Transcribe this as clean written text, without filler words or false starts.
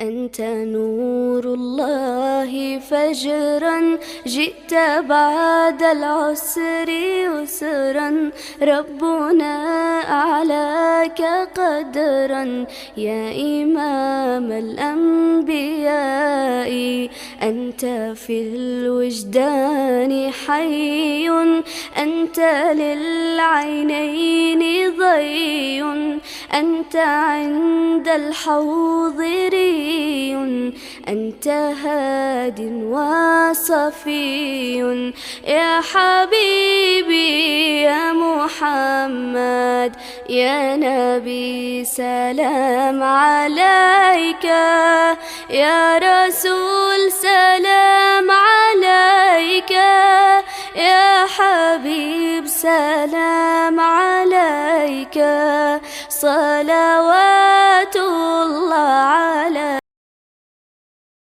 أنت نور الله فجرا، جئت بعد العسر يسرا، ربنا أعلاك قدرا يا إمام الأنبياء. أنت في الوجدان حي، أنت للعينين ضي، أنت عند الحوض ري، أنت هاد وصفي يا حبيبي يا محمد يا نبي سلام عليك، يا رسول سلام